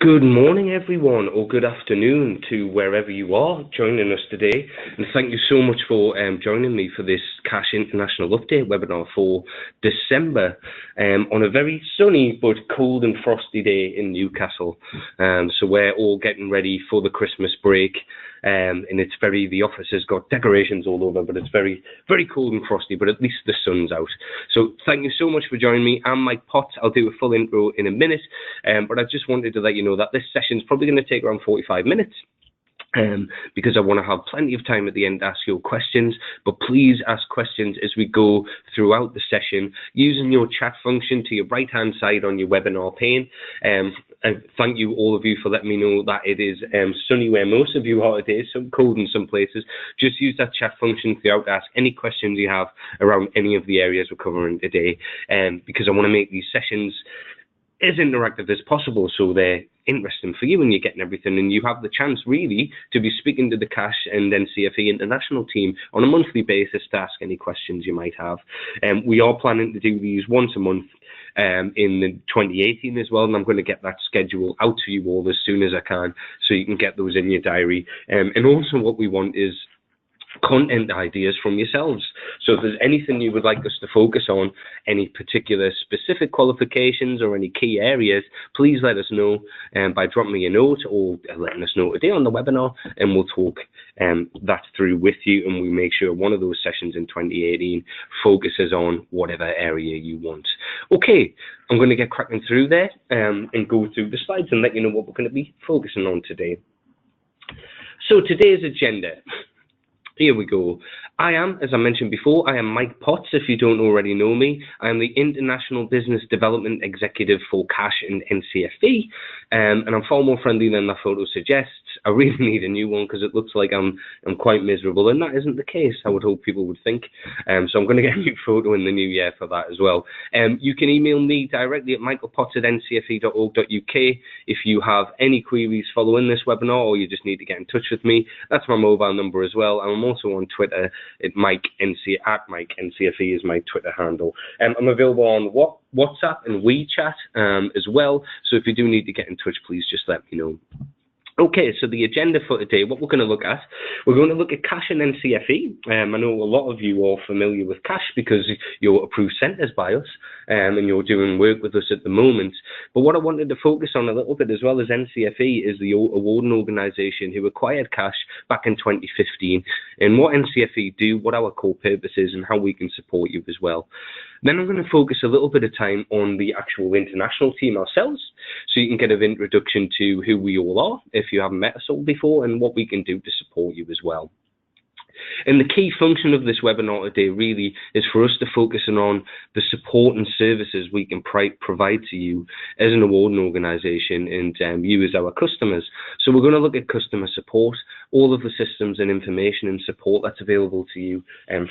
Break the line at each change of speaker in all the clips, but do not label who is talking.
Good morning, everyone, or good afternoon to wherever you are joining us today. And thank you so much for joining me for this Cash International Update webinar for December on a very sunny but cold and frosty day in Newcastle. So we're all getting ready for the Christmas break. And the office has got decorations all over, but it's very, very cold and frosty, but at least the sun's out. So thank you so much for joining me. I'm Mike Potts. I'll do a full intro in a minute, but I just wanted to let you know that this session is probably going to take around 45 minutes. Because I want to have plenty of time at the end to ask your questions, but please ask questions as we go throughout the session using your chat function to your right hand side on your webinar pane. And thank you all of you for letting me know that it is sunny where most of you are today, so cold in some places. Just use that chat function throughout to ask any questions you have around any of the areas we're covering today, because I want to make these sessions as interactive as possible so they're interesting for you and you're getting everything, and you have the chance really to be speaking to the Cash and NCFE international team on a monthly basis to ask any questions you might have. We are planning to do these once a month in the 2018 as well, and I'm going to get that schedule out to you all as soon as I can so you can get those in your diary. And also what we want is content ideas from yourselves. So if there's anything you would like us to focus on, any particular specific qualifications or any key areas, please let us know by dropping me a note or letting us know today on the webinar, and we'll talk that through with you, and we make sure one of those sessions in 2018 focuses on whatever area you want. Okay, I'm going to get cracking through there and go through the slides and let you know what we're going to be focusing on today. So today's agenda. Here we go. I am, as I mentioned before, I am Mike Potts, if you don't already know me. I am the International Business Development Executive for Cash and NCFE, and I'm far more friendly than the photo suggests. I really need a new one because it looks like I'm quite miserable, and that isn't the case. I would hope people would think. So I'm going to get a new photo in the new year for that as well. You can email me directly at michaelpotts@ncfe.org.uk if you have any queries following this webinar, or you just need to get in touch with me. That's my mobile number as well. I'm also on Twitter at MikeNCFE is my Twitter handle. I'm available on WhatsApp and WeChat as well. So if you do need to get in touch, please just let me know. Okay, so the agenda for today, what we're going to look at, we're going to look at Cash and NCFE. I know a lot of you are familiar with Cash because you're approved centres by us and you're doing work with us at the moment. But what I wanted to focus on a little bit as well as NCFE is the awarding organisation who acquired Cash back in 2015, and what NCFE do, what our core purpose is, and how we can support you as well. Then I'm going to focus a little bit of time on the actual international team ourselves, so you can get an introduction to who we all are if you haven't met us all before, and what we can do to support you as well. And the key function of this webinar today really is for us to focus on the support and services we can provide to you as an awarding organisation and you as our customers. So we're going to look at customer support, all of the systems and information and support that's available to you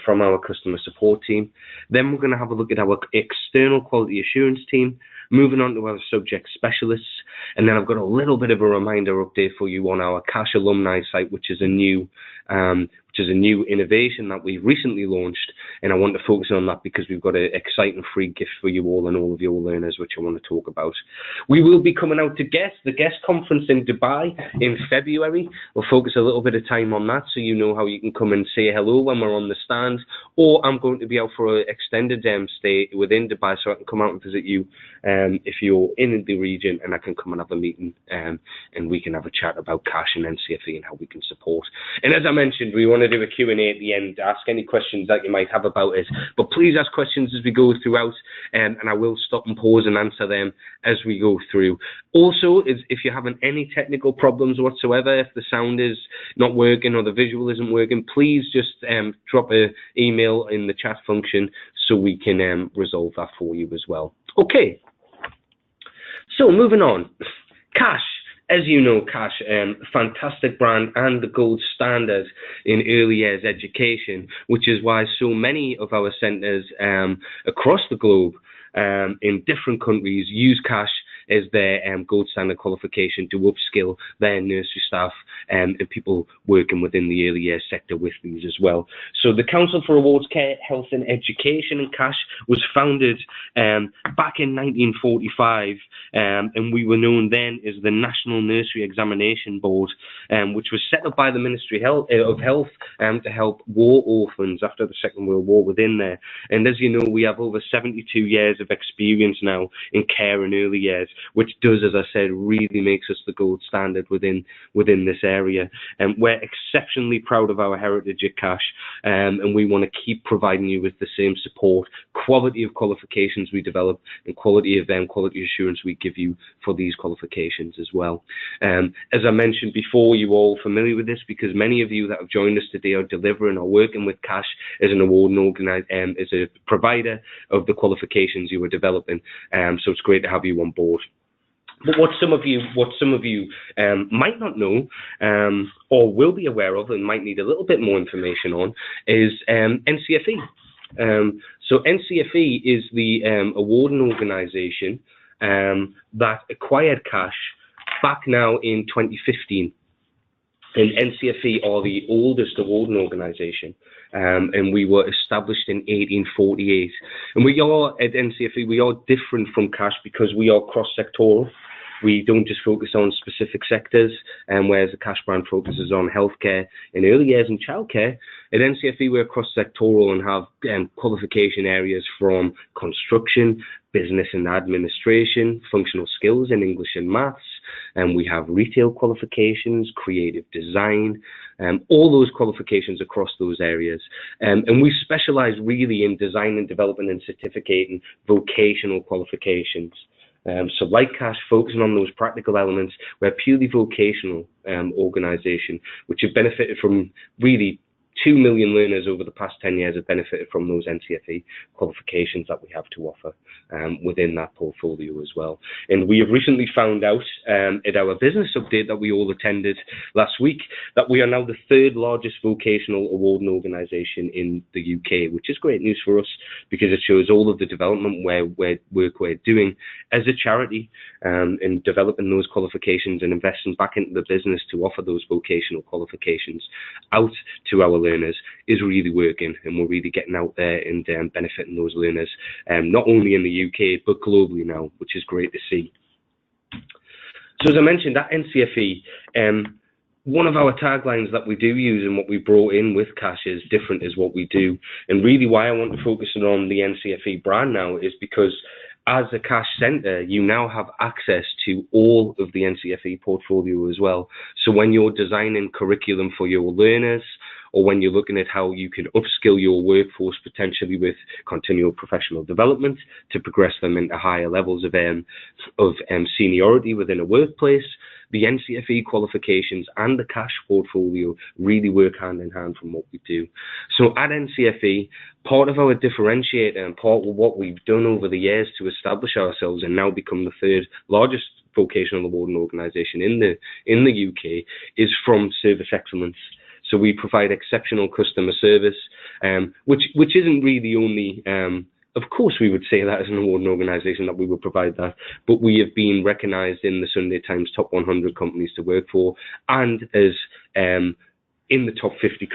from our customer support team. Then we're going to have a look at our external quality assurance team, moving on to our subject specialists, and then I've got a little bit of a reminder update for you on our Cash Alumni site, which is a new innovation that we've recently launched, and I want to focus on that because we've got an exciting free gift for you all and all of your learners, which I want to talk about. We will be coming out to the guest conference in Dubai in February. We'll focus a little bit of time on that so you know how you can come and say hello when we're on the stand, or I'm going to be out for an extended stay within Dubai so I can come out and visit you if you're in the region, and I can come and have a meeting and we can have a chat about Cash and NCFE and how we can support. And as I mentioned, we want to do a Q&A at the end to ask any questions that you might have about it, but please ask questions as we go throughout, and I will stop and pause and answer them as we go through. Also, if you're having any technical problems whatsoever, if the sound is not working or the visual isn't working, please just drop an email in the chat function so we can resolve that for you as well. Okay, so moving on. Cash. As you know, Cash, fantastic brand and the gold standard in early years education, which is why so many of our centres across the globe in different countries use Cash as their gold standard qualification to upskill their nursery staff and people working within the early years sector with these as well. So the Council for Awards Care, Health and Education in CASH was founded back in 1945, and we were known then as the National Nursery Examination Board, which was set up by the Ministry of Health to help war orphans after the Second World War within there. And as you know, we have over 72 years of experience now in care and early years, which does, as I said, really makes us the gold standard within this area. And we're exceptionally proud of our heritage at CASH, and we want to keep providing you with the same support, quality of qualifications we develop, and quality of quality assurance we give you for these qualifications as well. As I mentioned before, you're all familiar with this because many of you that have joined us today are delivering or working with CASH as an award and as a provider of the qualifications you are developing. So it's great to have you on board. But what some of you might not know or will be aware of and might need a little bit more information on is NCFE. So NCFE is the awarding organisation that acquired CASH back now in 2015. And NCFE are the oldest awarding organisation, and we were established in 1848. And we are, at NCFE, we are different from CASH because we are cross-sectoral. We don't just focus on specific sectors, whereas the CASH brand focuses on healthcare in early years and childcare. At NCFE, we're cross-sectoral and have qualification areas from construction, business and administration, functional skills in English and maths, and we have retail qualifications, creative design, all those qualifications across those areas. And we specialize really in design and development and certificating vocational qualifications. So like CASH, focusing on those practical elements, we're a purely vocational organisation, which have benefited from really 2 million learners over the past 10 years have benefited from those NCFE qualifications that we have to offer within that portfolio as well. And we have recently found out at our business update that we all attended last week that we are now the third largest vocational awarding organisation in the UK, which is great news for us because it shows all of the development work we're doing as a charity in developing those qualifications and investing back into the business to offer those vocational qualifications out to our learners is really working, and we're really getting out there and benefiting those learners, not only in the UK but globally now, which is great to see. So as I mentioned, that NCFE, one of our taglines that we do use and what we brought in with CASH is different is what we do. And really why I want to focus on the NCFE brand now is because as a CASH centre, you now have access to all of the NCFE portfolio as well. So when you're designing curriculum for your learners, or when you're looking at how you can upskill your workforce potentially with continual professional development to progress them into higher levels of seniority within a workplace, the NCFE qualifications and the CASH portfolio really work hand in hand from what we do. So at NCFE, part of our differentiator and part of what we've done over the years to establish ourselves and now become the third largest vocational awarding organisation in the UK is from service excellence. So we provide exceptional customer service, which isn't really only, of course we would say that as an awarding organisation that we would provide that, but we have been recognised in the Sunday Times top 100 companies to work for and as in the top 50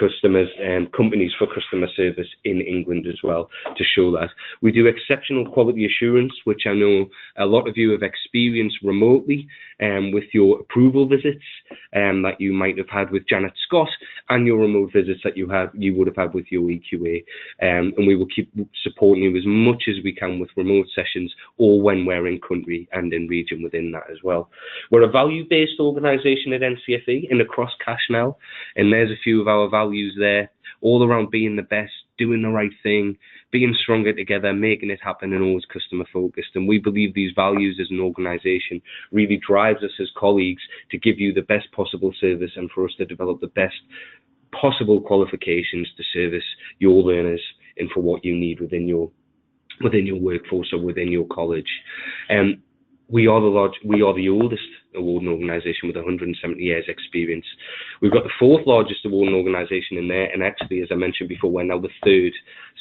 companies for customer service in England as well, to show that. We do exceptional quality assurance, which I know a lot of you have experienced remotely with your approval visits that you might have had with Janet Scott and your remote visits that you would have had with your EQA. And we will keep supporting you as much as we can with remote sessions or when we're in country and in region within that as well. We're a value-based organisation at NCFE and across CASH now, and there's a few of our values there, all around being the best, doing the right thing, being stronger together, making it happen, and always customer focused. And we believe these values as an organisation really drives us as colleagues to give you the best possible service and for us to develop the best possible qualifications to service your learners and for what you need within your workforce or within your college. We are the oldest awarding organisation with 170 years experience. We've got the fourth largest awarding organisation in there, and actually, as I mentioned before, we're now the third.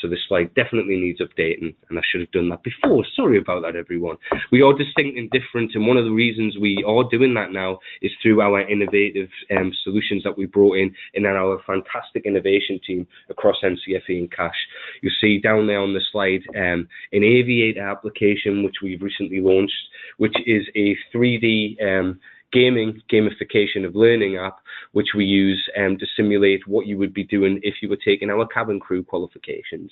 So this slide definitely needs updating, and I should have done that before. Sorry about that, everyone. We are distinct and different, and one of the reasons we are doing that now is through our innovative solutions that we brought in our fantastic innovation team across NCFE and Cash. You'll see down there on the slide an Aviator application which we've recently launched, which is a 3D gamification of learning app, which we use to simulate what you would be doing if you were taking our cabin crew qualifications,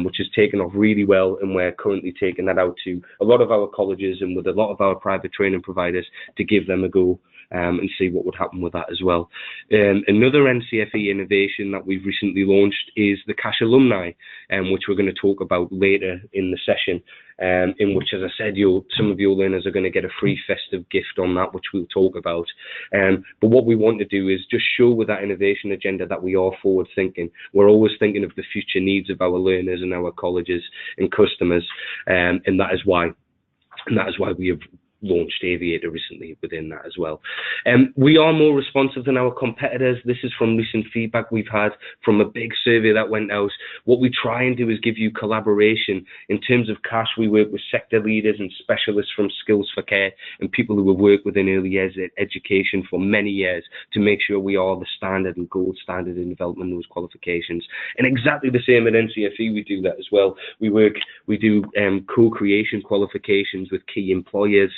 which has taken off really well, and we're currently taking that out to a lot of our colleges and with a lot of our private training providers to give them a go. And see what would happen with that as well. Another NCFE innovation that we've recently launched is the Cash Alumni, which we're going to talk about later in the session, in which, as I said, some of your learners are going to get a free festive gift on that, which we'll talk about. But what we want to do is just show with that innovation agenda that we are forward thinking. We're always thinking of the future needs of our learners and our colleges and customers, and that is why we have launched Aviator recently within that as well. We are more responsive than our competitors. This is from recent feedback we've had from a big survey that went out. What we try and do is give you collaboration. In terms of Cash, we work with sector leaders and specialists from Skills for Care and people who have worked within early years education for many years to make sure we are the standard and gold standard in developing those qualifications. And exactly the same at NCFE, we do that as well. We do co-creation qualifications with key employers.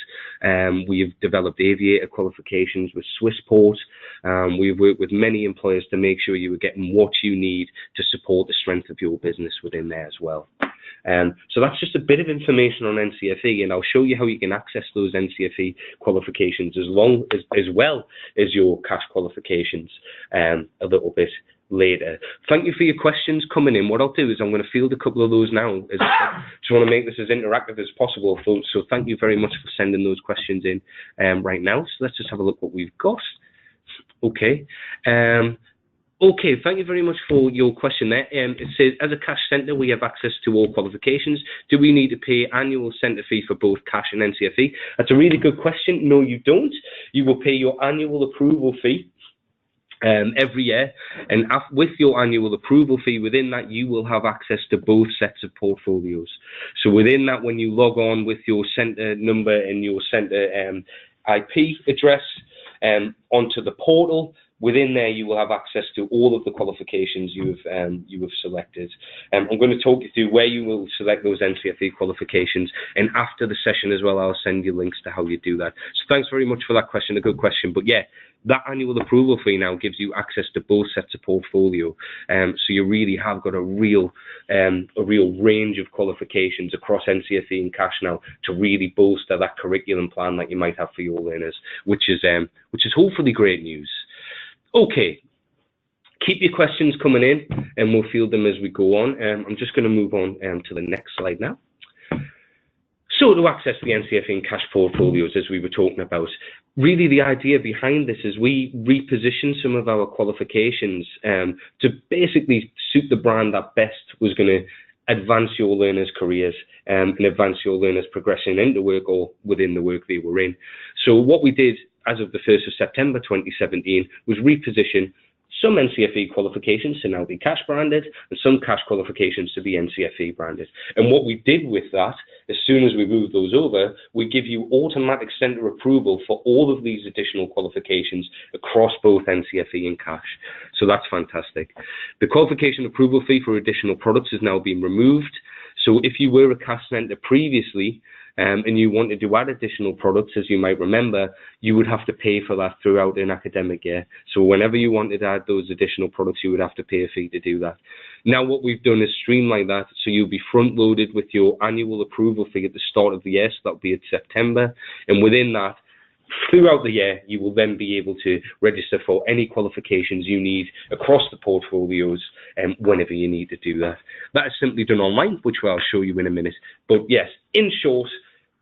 We have developed Aviator qualifications with Swissport. We've worked with many employers to make sure you are getting what you need to support the strength of your business within there as well. So that's just a bit of information on NCFE, and I'll show you how you can access those NCFE qualifications as well as your Cash qualifications a little bit later. Thank you for your questions coming in. What I'll do is I'm going to field a couple of those now. As I said, just want to make this as interactive as possible. So thank you very much for sending those questions in right now. So let's just have a look what we've got. Okay. Okay, thank you very much for your question there. It says, as a Cash centre, we have access to all qualifications. Do we need to pay annual centre fee for both Cash and NCFE? That's a really good question. No, you don't. You will pay your annual approval fee every year, and with your annual approval fee, within that you will have access to both sets of portfolios. So within that, when you log on with your centre number and your centre IP address onto the portal, within there you will have access to all of the qualifications you have selected. I'm going to talk you through where you will select those NCFE qualifications, and after the session as well I'll send you links to how you do that. So thanks very much for that question, a good question. But yeah, that annual approval fee now gives you access to both sets of portfolio, so you really have got a real range of qualifications across NCFE and Cash now to really bolster that curriculum plan that you might have for your learners, which is hopefully great news. Okay, keep your questions coming in and we'll field them as we go on. I'm just going to move on to the next slide now. So to access the NCFE and Cash portfolios, as we were talking about, really the idea behind this is we reposition some of our qualifications to basically suit the brand that best was going to advance your learners' careers and advance your learners' progression into work or within the work they were in. So what we did as of the 1st of September 2017 was reposition some NCFE qualifications to now be Cash branded and some Cash qualifications to be NCFE branded. And what we did with that, as soon as we moved those over, we give you automatic centre approval for all of these additional qualifications across both NCFE and Cash. So that's fantastic. The qualification approval fee for additional products is now being removed. So if you were a Cash centre previously, and you wanted to add additional products, as you might remember, you would have to pay for that throughout an academic year. So whenever you wanted to add those additional products, you would have to pay a fee to do that. Now what we've done is streamline that, so you'll be front-loaded with your annual approval fee at the start of the year, so that'll be in September, and within that, throughout the year, you will then be able to register for any qualifications you need across the portfolios whenever you need to do that. That is simply done online, which I'll show you in a minute. But yes, in short,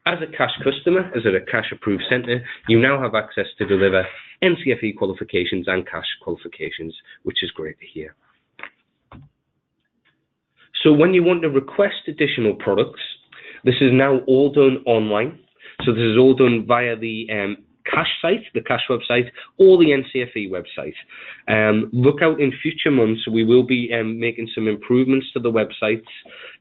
as a Cash customer, as a Cash approved centre, you now have access to deliver NCFE qualifications and Cash qualifications, which is great to hear. So when you want to request additional products, this is now all done online. So this is all done via the cash site, the cash website, or the NCFE website. Look out in future months. We will be making some improvements to the websites,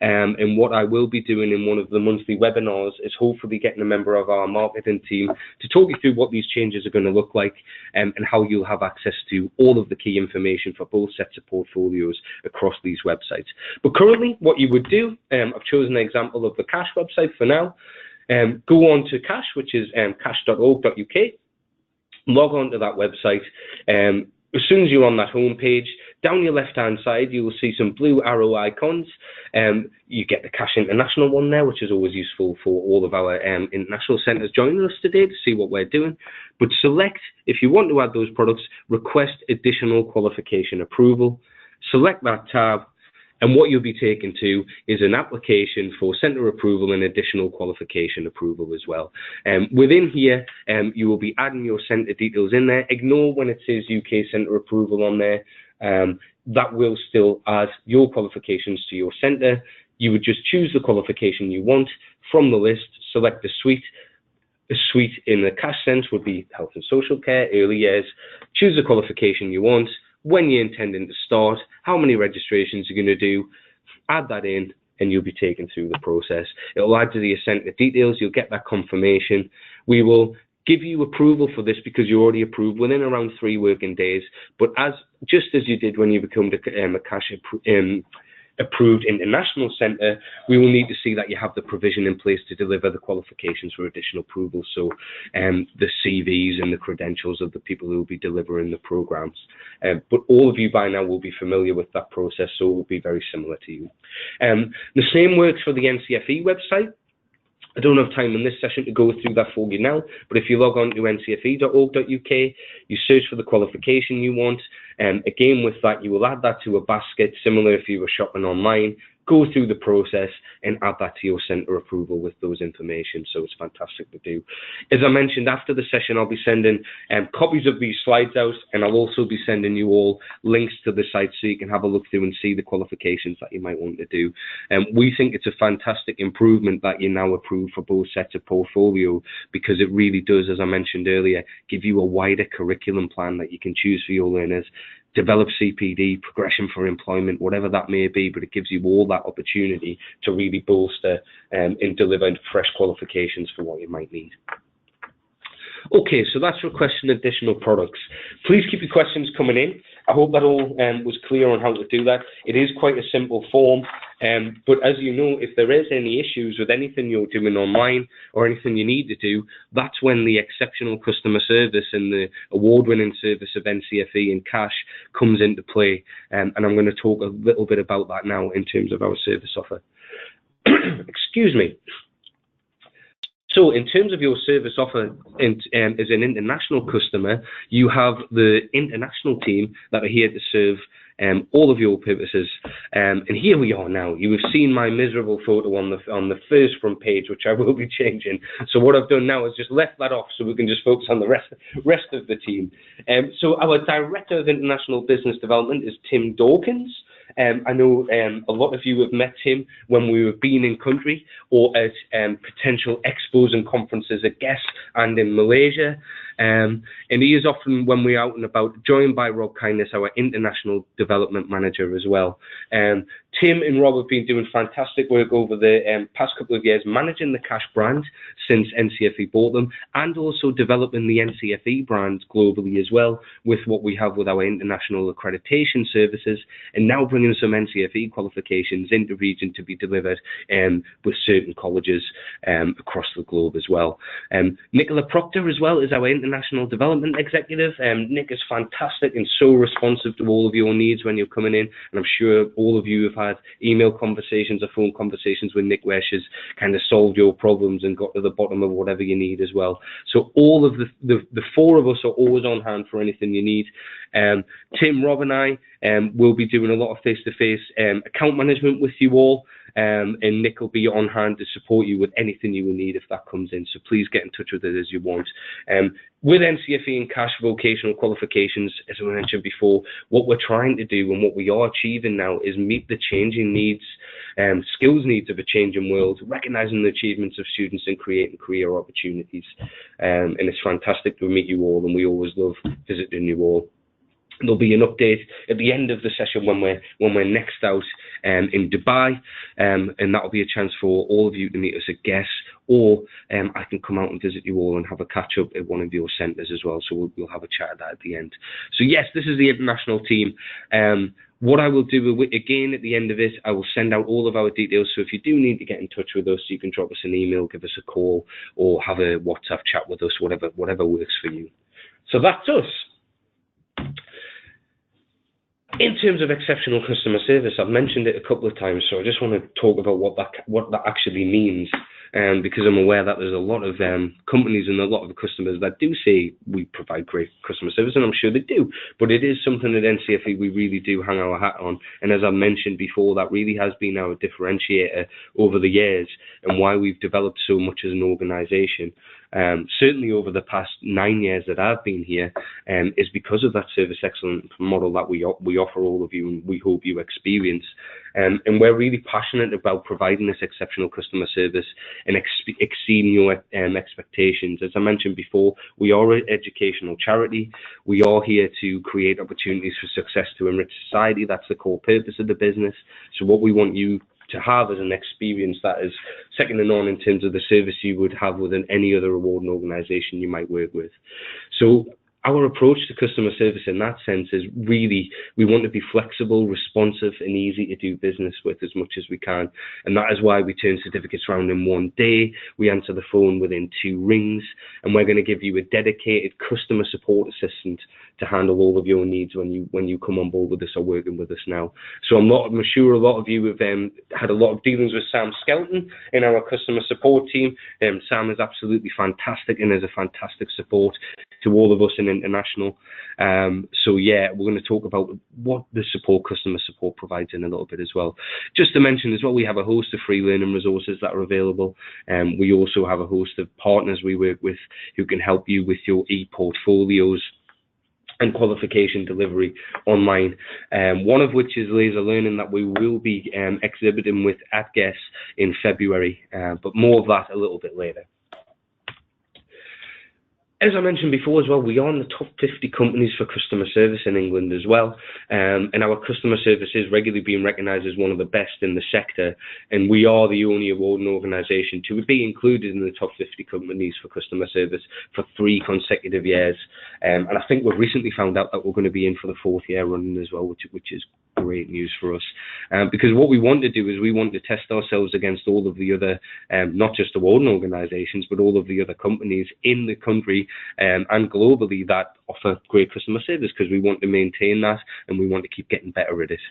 and what I will be doing in one of the monthly webinars is hopefully getting a member of our marketing team to talk you through what these changes are going to look like, and how you'll have access to all of the key information for both sets of portfolios across these websites. But currently, what you would do, I've chosen an example of the cash website for now. Go on to cash, which is cash.org.uk. Log on to that website. As soon as you're on that home page, down your left-hand side, you will see some blue arrow icons. You get the Cash International one there, which is always useful for all of our international centres joining us today to see what we're doing. But select, if you want to add those products, request additional qualification approval. Select that tab, and what you'll be taken to is an application for centre approval and additional qualification approval as well. Within here, you will be adding your centre details in there. Ignore when it says UK centre approval on there. That will still add your qualifications to your centre. You would just choose the qualification you want from the list, select a suite. A suite in the cash sense would be health and social care, early years. Choose the qualification you want, when you're intending to start, how many registrations you're going to do, add that in, and you'll be taken through the process. It'll add to the centre details. You'll get that confirmation. We will give you approval for this because you're already approved within around 3 working days. But just as you did when you become a cash approved international centre, we will need to see that you have the provision in place to deliver the qualifications for additional approval, so the CVs and the credentials of the people who will be delivering the programs. But all of you by now will be familiar with that process, so it will be very similar to you. The same works for the NCFE website. I don't have time in this session to go through that for you now, but if you log on to ncfe.org.uk, you search for the qualification you want, and again with that you will add that to a basket, similar if you were shopping online, go through the process and add that to your centre approval with those information. So it's fantastic to do. As I mentioned, after the session I'll be sending copies of these slides out, and I'll also be sending you all links to the site so you can have a look through and see the qualifications that you might want to do. We think it's a fantastic improvement that you're now approved for both sets of portfolio, because it really does, as I mentioned earlier, give you a wider curriculum plan that you can choose for your learners. Develop CPD, progression for employment, whatever that may be, but it gives you all that opportunity to really bolster and deliver fresh qualifications for what you might need. Okay, so that's requesting additional products. Please keep your questions coming in. I hope that all was clear on how to do that. It is quite a simple form, but as you know, if there is any issues with anything you're doing online or anything you need to do, that's when the exceptional customer service and the award-winning service of NCFE and Cash comes into play. And I'm going to talk a little bit about that now in terms of our service offer. Excuse me. So in terms of your service offer as an international customer, you have the international team that are here to serve all of your purposes. And here we are now. You have seen my miserable photo on the first front page, which I will be changing. So what I've done now is just left that off so we can just focus on the rest of the team. So our Director of International Business Development is Tim Dawkins. I know a lot of you have met him when we were being in country or at potential expos and conferences at guests and in Malaysia. And he is often, when we're out and about, joined by Rob Kindness, our International Development Manager as well. Tim and Rob have been doing fantastic work over the past couple of years, managing the Cash brand since NCFE bought them, and also developing the NCFE brand globally as well, with what we have with our international accreditation services, and now bringing some NCFE qualifications into region to be delivered with certain colleges across the globe as well. Nicola Proctor as well is our International Development Executive. Nick is fantastic and so responsive to all of your needs when you're coming in, and I'm sure all of you have had email conversations or phone conversations with Nick where she's kind of solved your problems and got to the bottom of whatever you need as well. So all of the four of us are always on hand for anything you need. Tim, Rob and I will be doing a lot of face-to-face account management with you all, and Nick will be on hand to support you with anything you will need if that comes in. So please get in touch with it as you want. With NCFE and Cash vocational qualifications, as I mentioned before, what we're trying to do and what we are achieving now is meet the changing needs skills needs of a changing world, recognising the achievements of students and creating career opportunities. And it's fantastic to meet you all, and we always love visiting you all. There'll be an update at the end of the session when we're next out in Dubai, and that'll be a chance for all of you to meet us at guests, or I can come out and visit you all and have a catch up at one of your centres as well. So we'll have a chat at that at the end. So yes, this is the international team. What I will do again at the end of it, I will send out all of our details. So if you do need to get in touch with us, you can drop us an email, give us a call, or have a WhatsApp chat with us, whatever works for you. So that's us. In terms of exceptional customer service, I've mentioned it a couple of times, so I just want to talk about what that actually means, because I'm aware that there's a lot of companies and a lot of customers that do say we provide great customer service, and I'm sure they do, but it is something at NCFE we really do hang our hat on, and as I mentioned before, that really has been our differentiator over the years and why we've developed so much as an organisation. Certainly over the past 9 years that I've been here, is because of that service excellence model that we offer all of you, and we hope you experience. And we're really passionate about providing this exceptional customer service and exceeding your expectations. As I mentioned before, we are an educational charity. We are here to create opportunities for success to enrich society. That's the core purpose of the business. So what we want you to have as an experience that is second to none in terms of the service you would have within any other awarding organisation you might work with. So our approach to customer service in that sense is really, we want to be flexible, responsive and easy to do business with as much as we can. And that is why we turn certificates around in one day. We answer the phone within 2 rings, and we're going to give you a dedicated customer support assistant to handle all of your needs when you come on board with us or working with us now. So I'm sure a lot of you have had a lot of dealings with Sam Skelton in our customer support team. Sam is absolutely fantastic and is a fantastic support to all of us in international. So yeah, we're going to talk about what the customer support provides in a little bit as well. Just to mention as well, we have a host of free learning resources that are available. We also have a host of partners we work with who can help you with your e-portfolios and qualification delivery online, one of which is laser learning that we will be exhibiting with at Guess in February, but more of that a little bit later. As I mentioned before as well, we are in the top 50 companies for customer service in England as well, and our customer service is regularly being recognised as one of the best in the sector, and we are the only awarding organisation to be included in the top 50 companies for customer service for 3 consecutive years, and I think we've recently found out that we're going to be in for the 4th year running as well, which is great news for us, because what we want to do is we want to test ourselves against all of the other, not just awarding organisations, but all of the other companies in the country and globally that offer great customer service, because we want to maintain that and we want to keep getting better at it.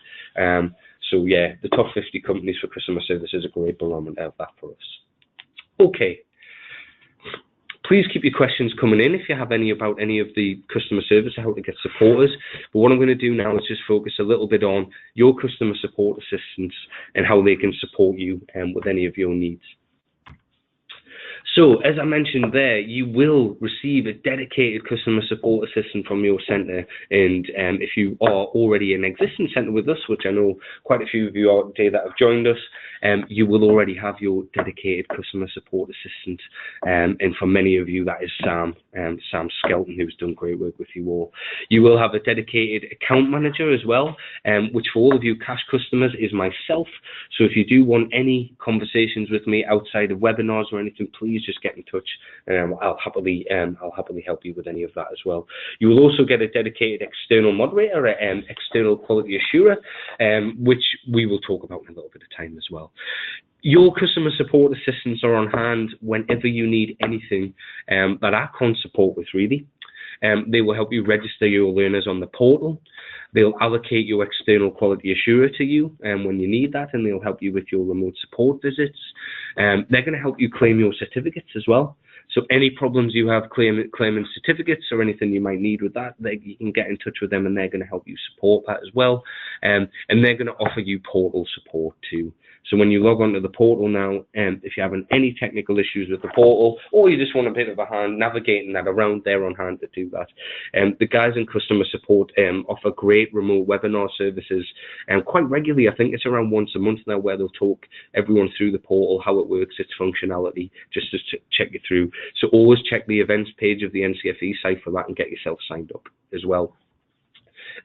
So yeah, the top 50 companies for customer service is a great barometer of that for us. Okay. Please keep your questions coming in if you have any about any of the customer service or how to get supporters. But what I'm going to do now is just focus a little bit on your customer support assistants and how they can support you with any of your needs. So, as I mentioned there, you will receive a dedicated customer support assistant from your centre, and if you are already an existing centre with us, which I know quite a few of you out there that have joined us, you will already have your dedicated customer support assistant, and for many of you that is Sam Skelton, who's done great work with you all. You will have a dedicated account manager as well, which for all of you cash customers is myself. So if you do want any conversations with me outside of webinars or anything, please just get in touch. I'll happily help you with any of that as well. You will also get a dedicated external moderator, external quality assurer, which we will talk about in a little bit of time as well. Your customer support assistants are on hand whenever you need anything that I can't support with, really. They will help you register your learners on the portal. They'll allocate your external quality assurer to you when you need that, and they'll help you with your remote support visits. They're going to help you claim your certificates as well. So any problems you have claiming certificates or anything you might need with that, you can get in touch with them and they're going to help you support that as well. And they're going to offer you portal support too. So when you log onto the portal now, if you're having any technical issues with the portal, or you just want a bit of a hand navigating that around, they're on hand to do that. The guys in customer support offer great remote webinar services quite regularly. I think it's around once a month now, where they'll talk everyone through the portal, how it works, its functionality, just to check you through. So always check the events page of the NCFE site for that and get yourself signed up as well.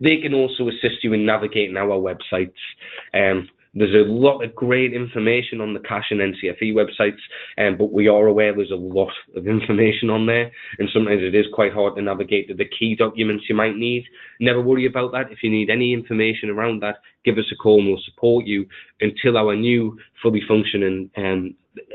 They can also assist you in navigating our websites. There's a lot of great information on the CASH and NCFE websites, but we are aware there's a lot of information on there, and sometimes it is quite hard to navigate to the key documents you might need. Never worry about that. If you need any information around that, give us a call and we'll support you until our new fully functioning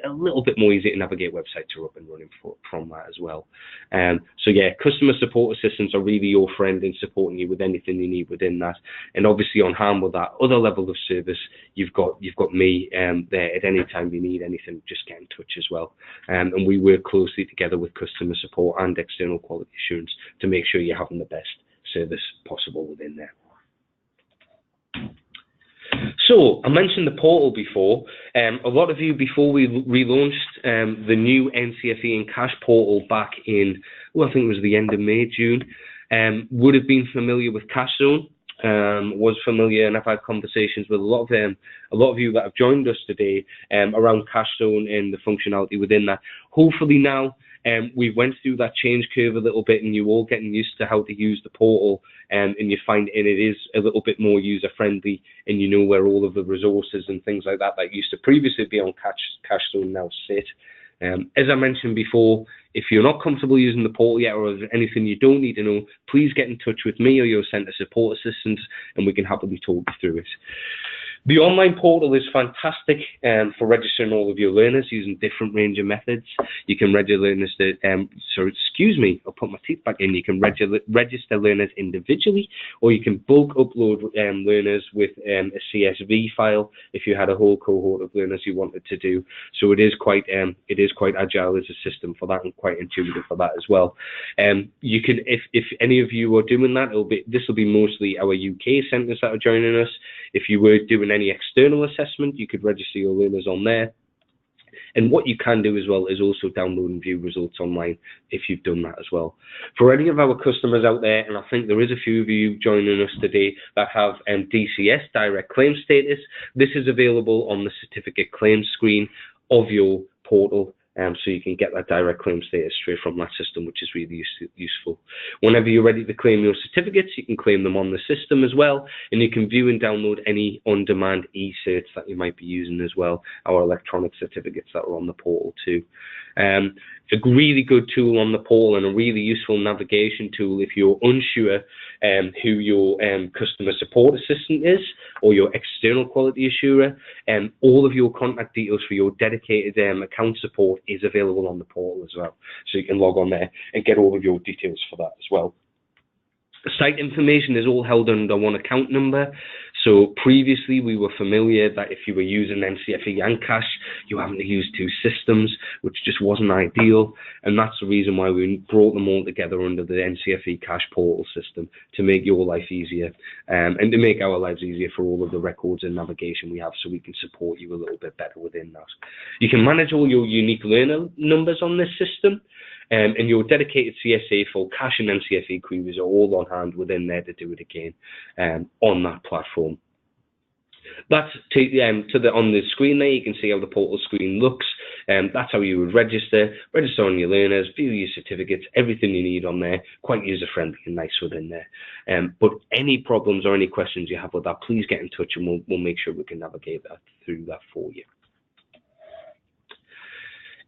a little bit more easy to navigate websites are up and running from that as well. So yeah, customer support assistants are really your friend in supporting you with anything you need within that. And obviously on hand with that other level of service, you've got me there at any time you need anything. Just get in touch as well. And we work closely together with customer support and external quality assurance to make sure you're having the best service possible within there. So I mentioned the portal before. A lot of you, before we relaunched the new NCFE and CASH portal back in, well, I think it was the end of May, June, would have been familiar with Cash Zone. Was familiar, and I've had conversations with a lot of you that have joined us today around Cash Zone and the functionality within that. Hopefully now we went through that change curve a little bit, and you're all getting used to how to use the portal, and you find it is a little bit more user friendly, and you know where all of the resources and things like that used to previously be on Cash Zone now sit. As I mentioned before, if you're not comfortable using the portal yet, or if anything you don't need to know, please get in touch with me or your centre support assistant, and we can happily talk you through it. The online portal is fantastic for registering all of your learners using different range of methods. You can register learners I'll put my teeth back in. You can register learners individually, or you bulk upload learners with a CSV file if you had a whole cohort of learners you wanted to do. So it is quite agile as a system for that, and quite intuitive for that as well. You can, if any of you are doing that, this will be mostly our UK centres that are joining us. If you were doing any external assessment, you could register your learners on there. And what you can do as well is also download and view results online if you've done that as well. For any of our customers out there, and I think there is a few of you joining us today that have DCS, direct claim status, this is available on the certificate claim screen of your portal. So you can get that direct claim status straight from that system, which is really useful. Whenever you're ready to claim your certificates, you can claim them on the system as well, and you can view and download any on-demand e-certs that you might be using as well, our electronic certificates that are on the portal too. A really good tool on the portal, and a really useful navigation tool if you're unsure who your customer support assistant is, or your external quality assurer. All of your contact details for your dedicated account support is available on the portal as well. So you can log on there and get all of your details for that as well. Site information is all held under one account number. So previously we were familiar that if you were using NCFE and CASH, you were having to use two systems, which just wasn't ideal. And that's the reason why we brought them all together under the NCFE CASH portal system, to make your life easier and to make our lives easier for all of the records and navigation we have, so we can support you a little bit better within that. You can manage all your unique learner numbers on this system. And your dedicated CSA for CASH and NCFE queries are all on hand within there to do it again on that platform. That's on the screen there. You can see how the portal screen looks. That's how you would register on your learners, view your certificates, everything you need on there. Quite user friendly and nice within there. But any problems or any questions you have with that, please get in touch, and we'll make sure we can navigate that through that for you.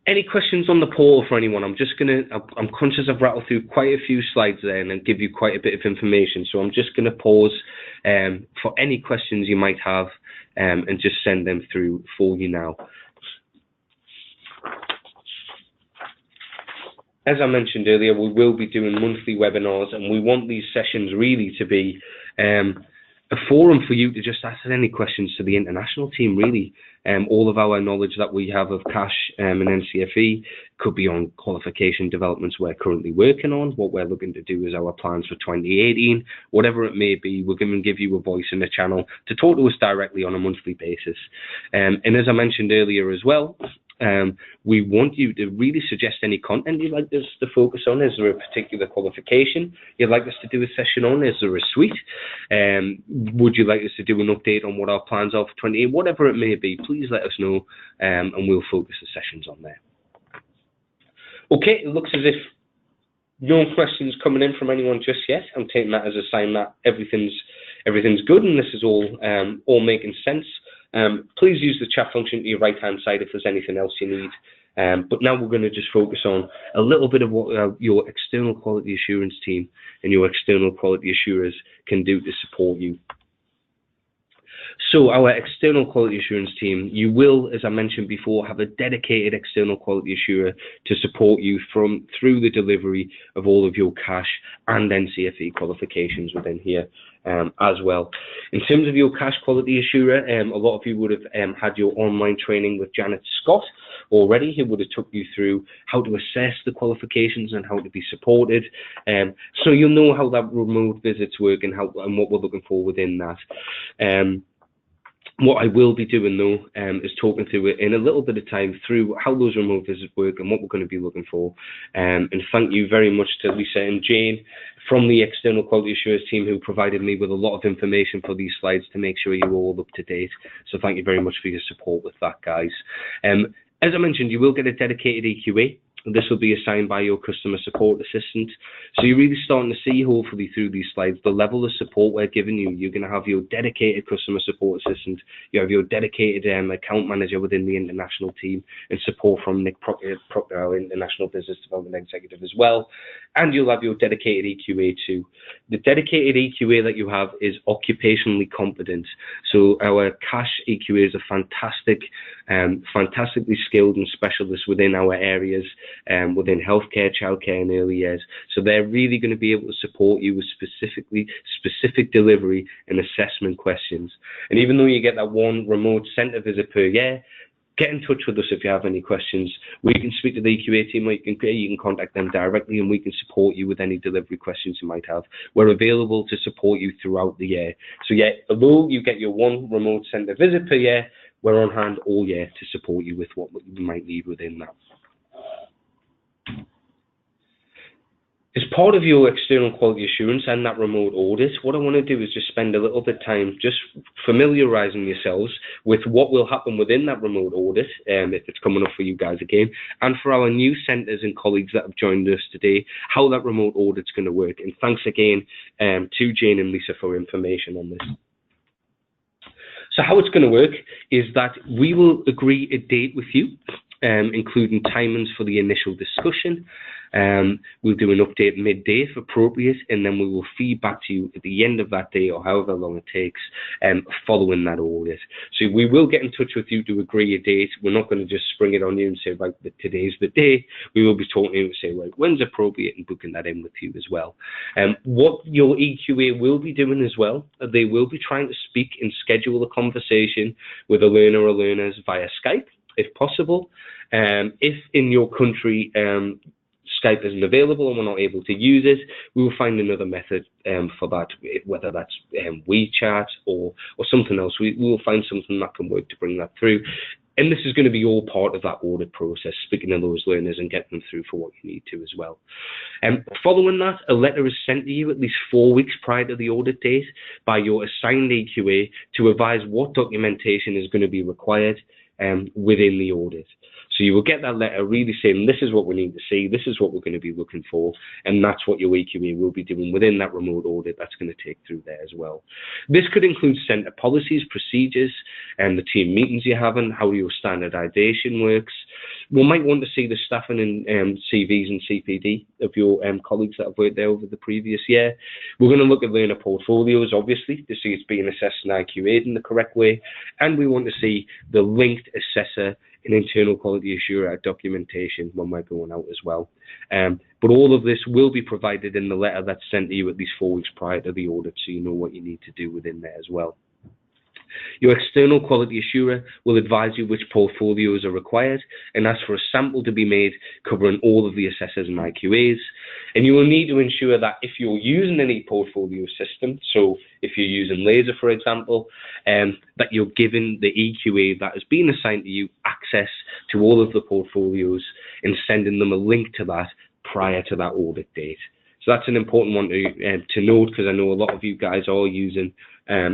Any questions on the portal for anyone? I'm conscious I've rattled through quite a few slides there and then give you quite a bit of information. So I'm just going to pause for any questions you might have and just send them through for you now. As I mentioned earlier, we will be doing monthly webinars, and we want these sessions really to be a forum for you to just ask any questions to the international team, really. All of our knowledge that we have of cash and NCFE could be on qualification developments we're currently working on, what we're looking to do is our plans for 2018, whatever it may be. We're going to give you a voice in the channel to talk to us directly on a monthly basis. And as I mentioned earlier as well, we want you to really suggest any content you'd like us to focus on. Is there a particular qualification you'd like us to do a session on? Is there a suite? Would you like us to do an update on what our plans are for 2018? Whatever it may be, please let us know, and we'll focus the sessions on there. Okay, it looks as if no questions coming in from anyone just yet. I'm taking that as a sign that everything's good and this is all making sense. Please use the chat function to your right-hand side if there's anything else you need. But now we're going to just focus on a little bit of what your external quality assurance team and your external quality assurers can do to support you. So our external quality assurance team, you will, as I mentioned before, have a dedicated external quality assurer to support you through the delivery of all of your cash and NCFE qualifications within here as well. In terms of your cash quality assurer, a lot of you would have had your online training with Janet Scott already, who would have took you through how to assess the qualifications and how to be supported. So you'll know how that remote visits work and what we're looking for within that. What I will be doing though is talking through it in a little bit of time through how those remote visits work and what we're going to be looking for. And thank you very much to Lisa and Jane from the external quality assurance team who provided me with a lot of information for these slides to make sure you're all up to date. So thank you very much for your support with that, guys. As I mentioned, you will get a dedicated EQA. This will be assigned by your customer support assistant. So you're really starting to see, hopefully, through these slides, the level of support we're giving you. You're going to have your dedicated customer support assistant. You have your dedicated account manager within the international team and support from Nick Proctor, our International Business Development Executive as well. And you'll have your dedicated EQA too. The dedicated EQA that you have is occupationally competent. So our cash EQAs are fantastically skilled and specialists within our areas. Within healthcare, childcare, and early years. So they're really going to be able to support you with specific delivery and assessment questions. And even though you get that one remote centre visit per year, get in touch with us if you have any questions. We can speak to the EQA team, or you can contact them directly, and we can support you with any delivery questions you might have. We're available to support you throughout the year. So yeah, although you get your one remote centre visit per year, we're on hand all year to support you with what you might need within that. As part of your external quality assurance and that remote audit, what I want to do is just spend a little bit of time just familiarising yourselves with what will happen within that remote audit, if it's coming up for you guys again, and for our new centres and colleagues that have joined us today, how that remote audit's going to work. And thanks again to Jane and Lisa for information on this. So how it's going to work is that we will agree a date with you, including timings for the initial discussion. We'll do an update midday if appropriate, and then we will feed back to you at the end of that day or however long it takes following that audit. So we will get in touch with you to agree a date. We're not going to just spring it on you and say, right, today's the day. We will be talking to you and say, right, when's appropriate, and booking that in with you as well. What your EQA will be doing as well, they will be trying to speak and schedule a conversation with a learner or learners via Skype, if possible. If in your country Skype isn't available and we're not able to use it, we will find another method for that, whether that's WeChat or something else. We will find something that can work to bring that through. And this is going to be all part of that audit process, speaking to those learners and getting them through for what you need to as well. Following that, a letter is sent to you at least 4 weeks prior to the audit date by your assigned EQA to advise what documentation is going to be required within the audit. So you will get that letter really saying, this is what we need to see, this is what we're going to be looking for, and that's what your EQA will be doing within that remote audit. That's going to take through there as well. This could include centre policies, procedures, and the team meetings you're having, how your standardisation works, We might want to see the staffing and CVs and CPD of your colleagues that have worked there over the previous year. We're going to look at learner portfolios, obviously, to see it's being assessed and IQA'd in the correct way. And we want to see the linked assessor and internal quality assurer documentation when we're going out as well. But all of this will be provided in the letter that's sent to you at least 4 weeks prior to the audit, so you know what you need to do within there as well. Your external quality assurer will advise you which portfolios are required and ask for a sample to be made covering all of the assessors and IQAs. And you will need to ensure that if you're using any portfolio system, so if you're using Laser, for example, that you're given the EQA that has been assigned to you access to all of the portfolios and sending them a link to that prior to that audit date. So that's an important one to note, because I know a lot of you guys are using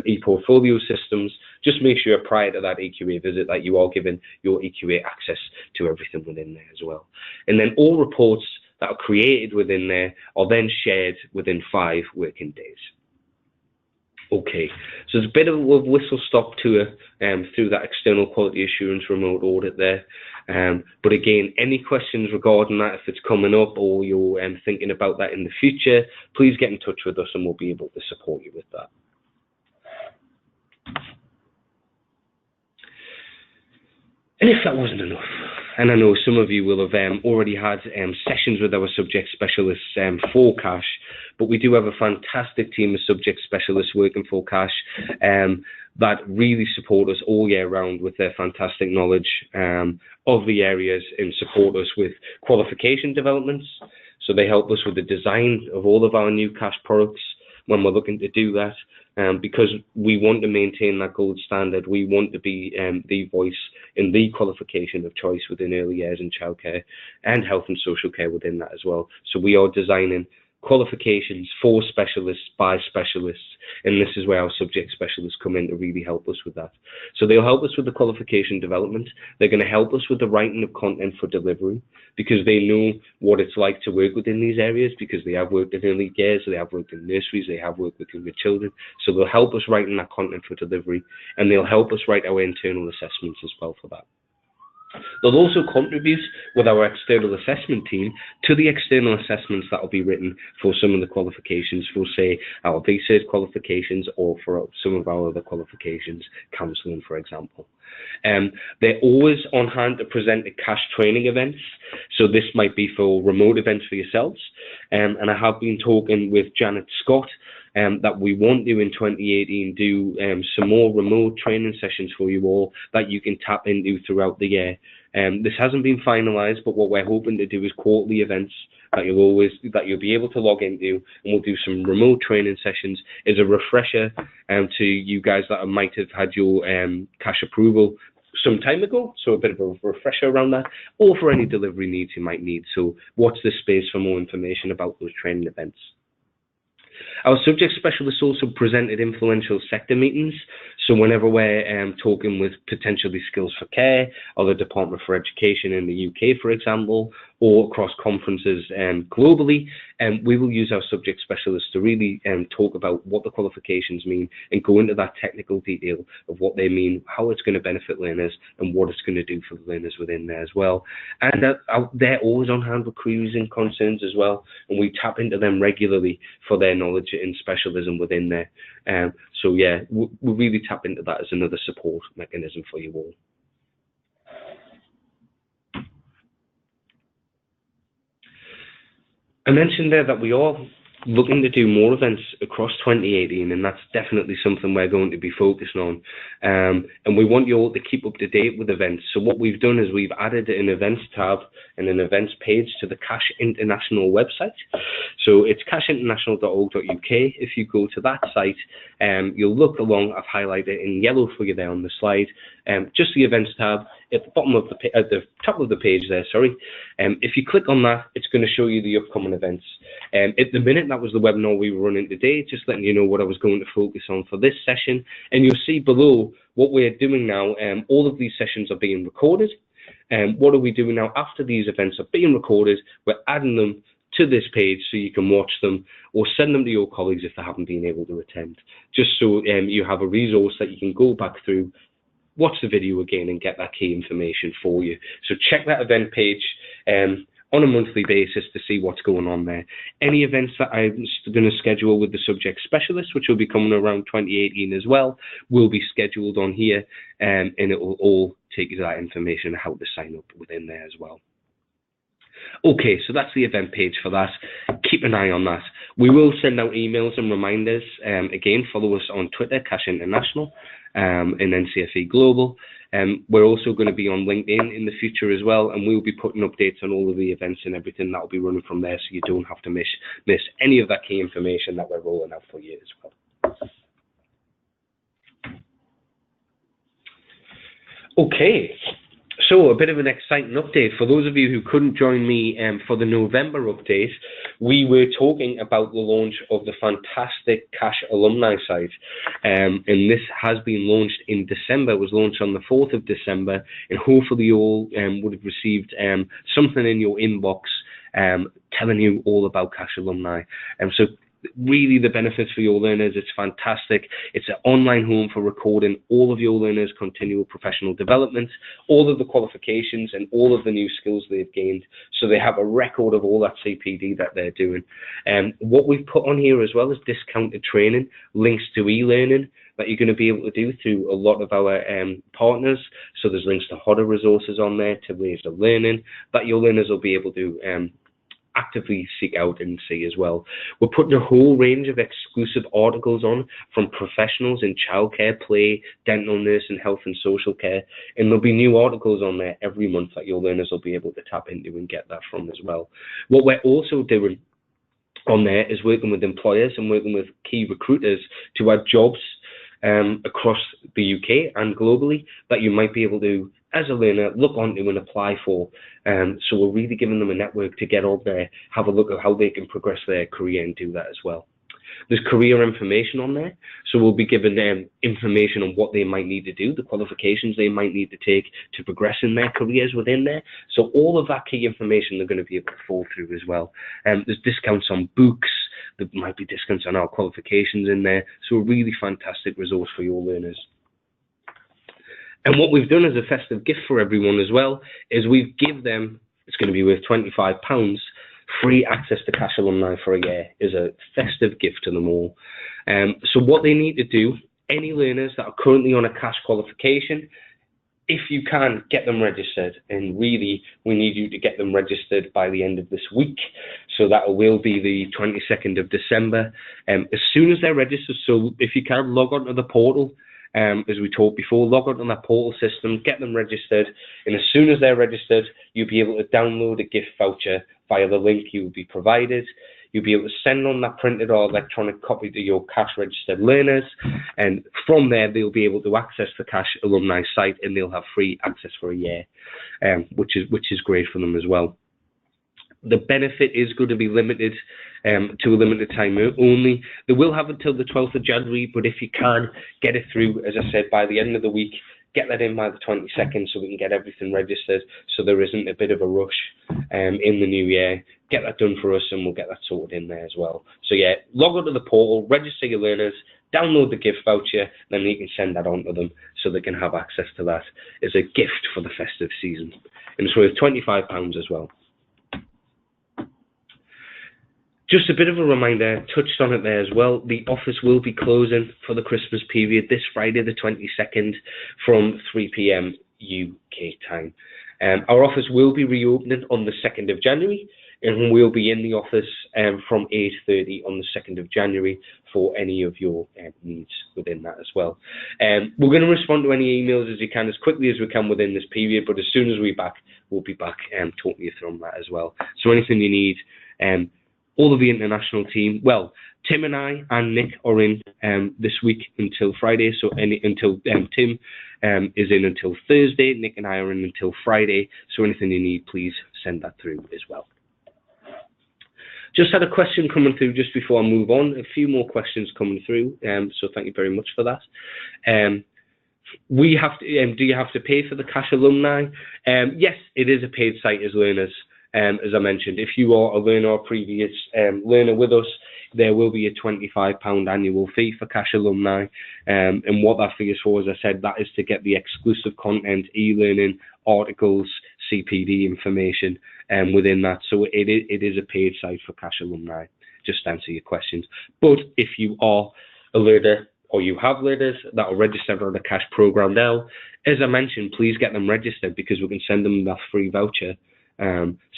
e-portfolio systems. Just make sure prior to that EQA visit that you are given your EQA access to everything within there as well. And then all reports that are created within there are then shared within 5 working days. Okay, so it's a bit of a whistle-stop tour through that external quality assurance remote audit there. But again, any questions regarding that, if it's coming up or you're thinking about that in the future, please get in touch with us and we'll be able to support you with that. And if that wasn't enough, and I know some of you will have already had sessions with our subject specialists for cash, but we do have a fantastic team of subject specialists working for cash that really support us all year round with their fantastic knowledge of the areas and support us with qualification developments. So they help us with the design of all of our new cash products when we're looking to do that. Because we want to maintain that gold standard. We want to be the voice in the qualification of choice within early years and childcare and health and social care within that as well. So we are designing qualifications for specialists by specialists, and this is where our subject specialists come in to really help us with that. So they'll help us with the qualification development. They're going to help us with the writing of content for delivery, because they know what it's like to work within these areas, because they have worked in early years, they have worked in nurseries, they have worked with younger children. So they'll help us writing that content for delivery, and they'll help us write our internal assessments as well for that. They'll also contribute with our external assessment team to the external assessments that will be written for some of the qualifications, for say our VCERT qualifications or for some of our other qualifications, counselling for example. They're always on hand to present at cash training events, so this might be for remote events for yourselves, and I have been talking with Janet Scott that we want to in 2018 do some more remote training sessions for you all that you can tap into throughout the year. This hasn't been finalised, but what we're hoping to do is quarterly events that you'll be able to log into, and we'll do some remote training sessions as a refresher to you guys that might have had your cash approval some time ago, so a bit of a refresher around that, or for any delivery needs you might need. So watch this space for more information about those training events. Our subject specialists also present at influential sector meetings. So whenever we're talking with potentially Skills for Care or the Department for Education in the UK, for example, or across conferences globally, we will use our subject specialists to really talk about what the qualifications mean and go into that technical detail of what they mean, how it's going to benefit learners, and what it's going to do for the learners within there as well. And they're always on hand with queries and concerns as well, and we tap into them regularly for their knowledge and specialism within there. So yeah, we really tap into that as another support mechanism for you all. I mentioned there that we are looking to do more events across 2018, and that's definitely something we're going to be focusing on. And we want you all to keep up to date with events. So what we've done is we've added an events tab and an events page to the Cash International website. So it's cashinternational.org.uk. If you go to that site, you'll look along. I've highlighted in yellow for you there on the slide. Just the events tab at the bottom of at the top of the page there. Sorry. If you click on that, it's going to show you the upcoming events. At the minute, that was the webinar we were running today, just letting you know what I was going to focus on for this session. And you'll see below what we're doing now. All of these sessions are being recorded. What are we doing now after these events are being recorded? We're adding them to this page so you can watch them or send them to your colleagues if they haven't been able to attend, just so you have a resource that you can go back through, watch the video again and get that key information for you. So check that event page on a monthly basis to see what's going on there. Any events that I'm going to schedule with the subject specialist, which will be coming around 2018 as well, will be scheduled on here, and it will all take you to that information, how to sign up within there as well. Okay, so that's the event page for that. Keep an eye on that. We will send out emails and reminders. Again, follow us on Twitter, Cash International, and NCFE Global. We're also going to be on LinkedIn in the future as well, and we'll be putting updates on all of the events and everything that will be running from there, so you don't have to miss any of that key information that we're rolling out for you as well. Okay. So a bit of an exciting update. For those of you who couldn't join me for the November update, we were talking about the launch of the fantastic Cash Alumni site. And this has been launched in December. It was launched on the 4th of December. And hopefully you all would have received something in your inbox telling you all about Cash Alumni. So really the benefits for your learners, it's fantastic. It's an online home for recording all of your learners' continual professional development, all of the qualifications and all of the new skills they've gained, so they have a record of all that CPD that they're doing. What we've put on here as well is discounted training, links to e-learning that you're going to be able to do through a lot of our partners. So there's links to HODA resources on there, to ways of learning that your learners will be able to actively seek out and see as well. We're putting a whole range of exclusive articles on from professionals in childcare, play, dental nursing, health and social care, and there'll be new articles on there every month that your learners will be able to tap into and get that from as well. What we're also doing on there is working with employers and working with key recruiters to add jobs across the UK and globally that you might be able to, as a learner, look onto and apply for. So we're really giving them a network to get on there, have a look at how they can progress their career and do that as well. There's career information on there, so we'll be giving them information on what they might need to do, the qualifications they might need to take to progress in their careers within there. So all of that key information they're going to be able to fall through as well. There's discounts on books, there might be discounts on our qualifications in there, so a really fantastic resource for your learners. And what we've done as a festive gift for everyone as well is we've give them, it's going to be worth £25, free access to Cash Alumni for a year is a festive gift to them all. So what they need to do, any learners that are currently on a Cash qualification, if you can, get them registered. And really, we need you to get them registered by the end of this week. So that will be the 22nd of December. As soon as they're registered, so if you can, log on to the portal. As we talked before, log on to that portal system, get them registered, and as soon as they're registered, you'll be able to download a gift voucher via the link you will be provided. You'll be able to send on that printed or electronic copy to your Cash registered learners, and from there they'll be able to access the Cash Alumni site, and they'll have free access for a year, which is great for them as well. The benefit is going to be limited to a limited time only. They will have until the 12th of January, but if you can, get it through, as I said, by the end of the week. Get that in by the 22nd so we can get everything registered, so there isn't a bit of a rush in the new year. Get that done for us and we'll get that sorted in there as well. So yeah, log on to the portal, register your learners, download the gift voucher, then you can send that on to them so they can have access to that as a gift for the festive season. And it's worth £25 as well. Just a bit of a reminder, touched on it there as well, the office will be closing for the Christmas period this Friday the 22nd from 3 p.m. UK time. Our office will be reopening on the 2nd of January, and we'll be in the office from 8:30 on the 2nd of January for any of your needs within that as well. We're going to respond to any emails as quickly as we can within this period, but as soon as we're back, we'll be back talking you through that as well. So anything you need, all of the international team, well, Tim and I and Nick are in this week until Friday, so Tim is in until Thursday, Nick and I are in until Friday, so anything you need, please send that through as well. Just had a question coming through just before I move on, a few more questions coming through, so thank you very much for that. Do you have to pay for the Cash Alumni? Yes, it is a paid site as learners. As I mentioned, if you are a learner or previous learner with us, there will be a £25 annual fee for Cash Alumni. And what that fee is for, as I said, that is to get the exclusive content, e-learning, articles, CPD information within that. So it is a paid site for Cash Alumni, just to answer your questions. But if you are a learner or you have learners that are registered on the Cash program now, as I mentioned, please get them registered because we can send them that free voucher.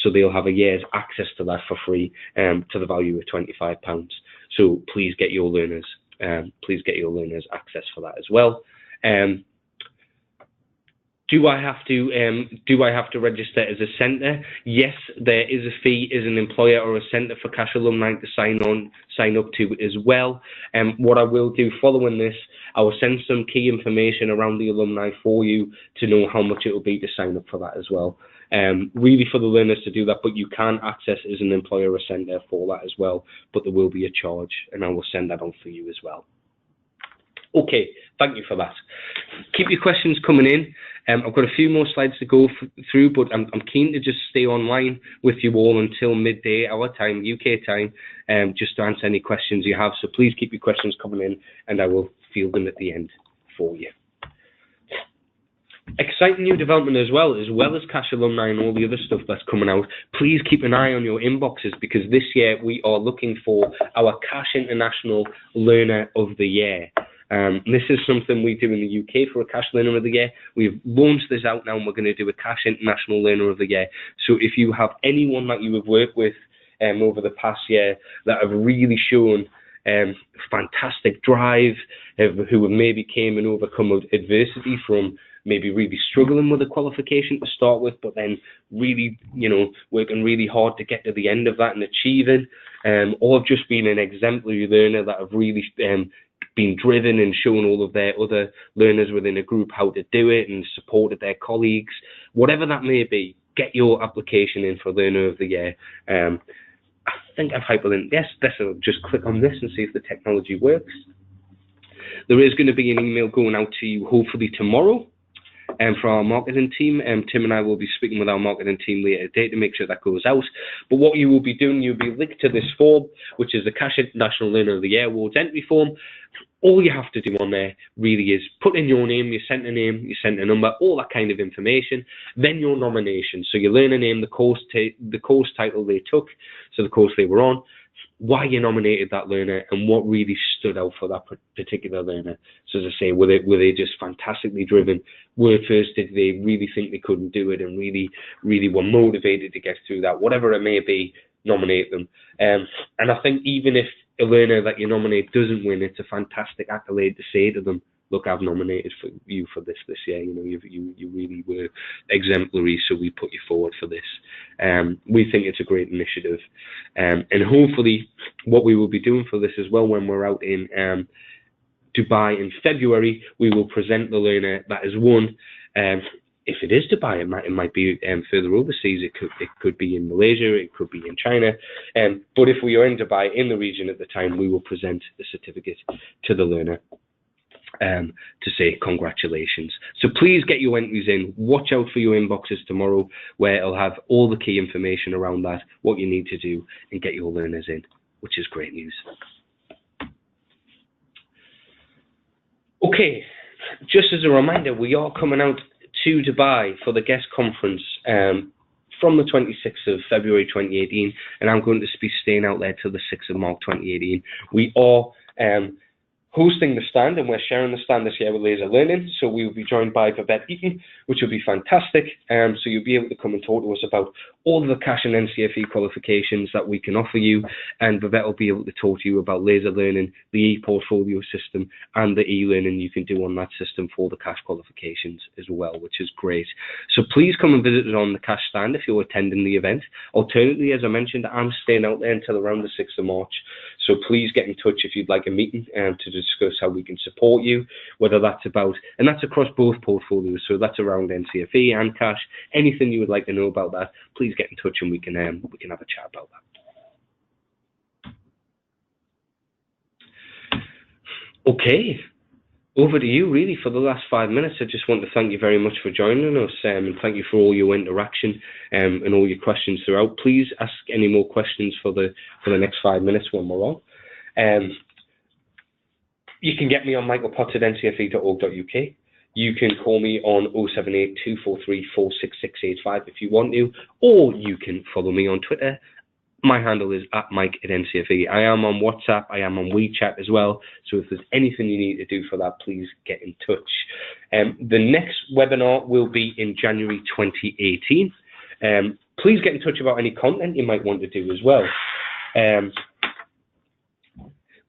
So they'll have a year's access to that for free to the value of £25. So please get your learners access for that as well. Do I have to register as a centre? Yes, there is a fee as an employer or a centre for Cash Alumni to sign up to as well. What I will do following this, I will send some key information around the alumni for you to know how much it will be to sign up for that as well. Really for the learners to do that, but you can access as an employer or centre for that as well, but there will be a charge, and I will send that on for you as well. Okay, thank you for that. Keep your questions coming in. I've got a few more slides to go through, but I'm keen to just stay online with you all until midday, our time, UK time, just to answer any questions you have. So please keep your questions coming in, and I will field them at the end for you. Exciting new development as well as Cash Alumni and all the other stuff that's coming out. Please keep an eye on your inboxes because this year we are looking for our Cash International Learner of the Year. This is something we do in the UK for a Cash Learner of the Year. We've launched this out now and we're going to do a Cash International Learner of the Year. So if you have anyone that you have worked with over the past year that have really shown fantastic drive, who have maybe came and overcome adversity from maybe really struggling with a qualification to start with, but then really, working really hard to get to the end of that and achieving, or have just been an exemplary learner that have really been driven and shown all of their other learners within a group how to do it and supported their colleagues. Whatever that may be, get your application in for Learner of the Year. I think I've hyperlinked. Yes, I'll just click on this and see if the technology works. There is going to be an email going out to you hopefully tomorrow for our marketing team. Tim and I will be speaking with our marketing team later today to make sure that goes out. But what you will be doing, you'll be linked to this form, which is the Cash International Learner of the Year Awards entry form. All you have to do on there really is put in your name, your centre number, all that kind of information, then your nomination. So your learner name, the course title they took, so the course they were on, why you nominated that learner, and what really stood out for that particular learner. So as I say, were they just fantastically driven? First, did they really think they couldn't do it and really were motivated to get through that? Whatever it may be, nominate them. And I think even if a learner that you nominate doesn't win, it's a fantastic accolade to say to them, look, I've nominated for you for this year. You really were exemplary, so we put you forward for this. We think it's a great initiative, and hopefully, what we will be doing for this as well when we're out in Dubai in February, we will present the learner that has won. If it is Dubai, it might be further overseas. It could be in Malaysia, it could be in China. But if we are in Dubai, in the region at the time, we will present the certificate to the learner to say congratulations. So please get your entries in. Watch out for your inboxes tomorrow, where it'll have all the key information around that, what you need to do, and get your learners in, which is great news. Okay, just as a reminder, we are coming out to Dubai for the guest conference from the 26th of February 2018, and I'm going to be staying out there till the 6th of March 2018. We are hosting the stand, and we're sharing the stand this year with Laser Learning, so we will be joined by Vivette Eaton, which will be fantastic. So you'll be able to come and talk to us about all of the Cash and NCFE qualifications that we can offer you, and Vivette will be able to talk to you about Laser Learning, the e-portfolio system, and the e-learning you can do on that system for the Cash qualifications as well, which is great. So please come and visit us on the Cash stand if you're attending the event. Alternatively, as I mentioned, I'm staying out there until around the 6th of March, so please get in touch if you'd like a meeting to discuss how we can support you, whether that's about, and that's across both portfolios, so that's around NCFE and Cash. Anything you would like to know about that, please get in touch and we can have a chat about that. over to you, really, for the last 5 minutes. I just want to thank you very much for joining us, and thank you for all your interaction and all your questions throughout. Please ask any more questions for the next 5 minutes when we're on. You can get me on michaelpotts@ncfe.org.uk. You can call me on 078 243 46685 if you want to, or you can follow me on Twitter. My handle is @Mike@NCFE. I am on WhatsApp. I am on WeChat as well. So if there's anything you need to do for that, please get in touch. The next webinar will be in January 2018. Please get in touch about any content you might want to do as well.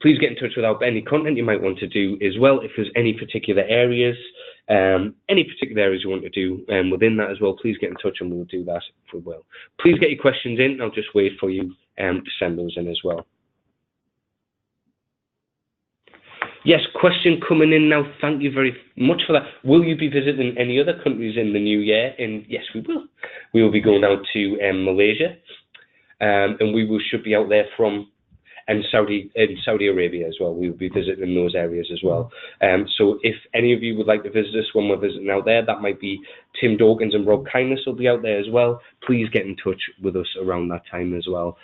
Please get in touch about any content you might want to do as well. If there's any particular areas you want to do within that as well, please get in touch and we'll do that if we will. Please get your questions in. I'll just wait for you to send those in as well. Yes, question coming in now. Thank you very much for that. Will you be visiting any other countries in the new year? And yes, we will. We will be going out to Malaysia, and we should be out there from Saudi Arabia as well. We will be visiting those areas as well. So if any of you would like to visit us when we're visiting out there, that might be Tim Dawkins and Rob Kindness will be out there as well. Please get in touch with us around that time as well.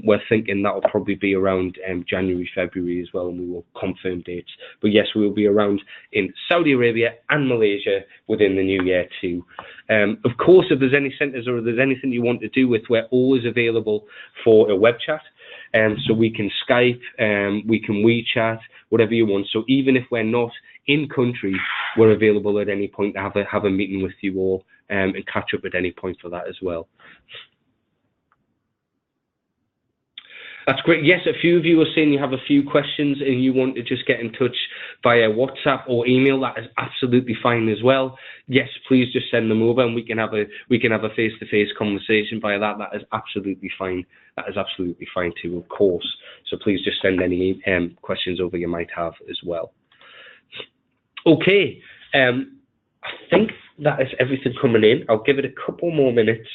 We're thinking that will probably be around January, February as well, and we will confirm dates. But yes, we will be around in Saudi Arabia and Malaysia within the new year too. Of course, if there's any centres or if there's anything you want to do with, we're always available for a web chat. So we can Skype, we can WeChat, whatever you want. So even if we're not in country, we're available at any point to have a meeting with you all and catch up at any point for that as well. That's great. Yes, a few of you are saying you have a few questions and you want to just get in touch via WhatsApp or email. That is absolutely fine as well. Yes, please just send them over and we can have a face-to-face conversation via that. That is absolutely fine. That is absolutely fine too, of course. So please just send any questions over you might have as well. Okay, I think that is everything coming in. I'll give it a couple more minutes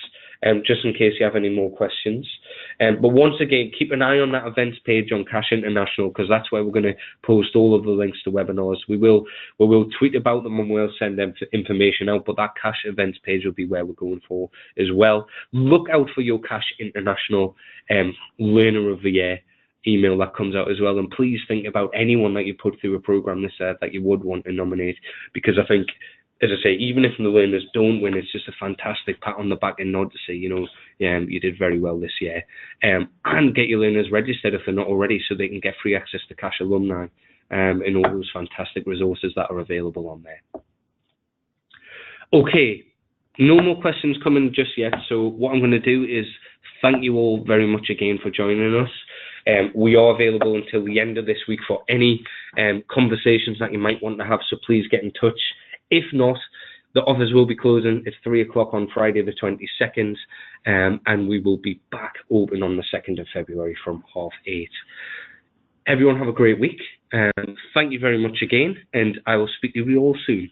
just in case you have any more questions. But once again, keep an eye on that events page on Cash International, because that's where we're going to post all of the links to webinars. We will tweet about them and we'll send them information out, but that Cash events page will be where we're going for as well. Look out for your Cash International Learner of the Year email that comes out as well, and please think about anyone that you put through a program this year that you would want to nominate, because I think, as I say, even if the learners don't win, it's just a fantastic pat on the back and nod to say, you know, you did very well this year. And get your learners registered if they're not already, so they can get free access to Cash Alumni and all those fantastic resources that are available on there. Okay, no more questions coming just yet. So what I'm going to do is thank you all very much again for joining us. We are available until the end of this week for any conversations that you might want to have, so please get in touch. If not, the offers will be closing at 3 o'clock on Friday the 22nd, and we will be back open on the 2nd of February from 8:30. Everyone have a great week. Thank you very much again, and I will speak to you all soon.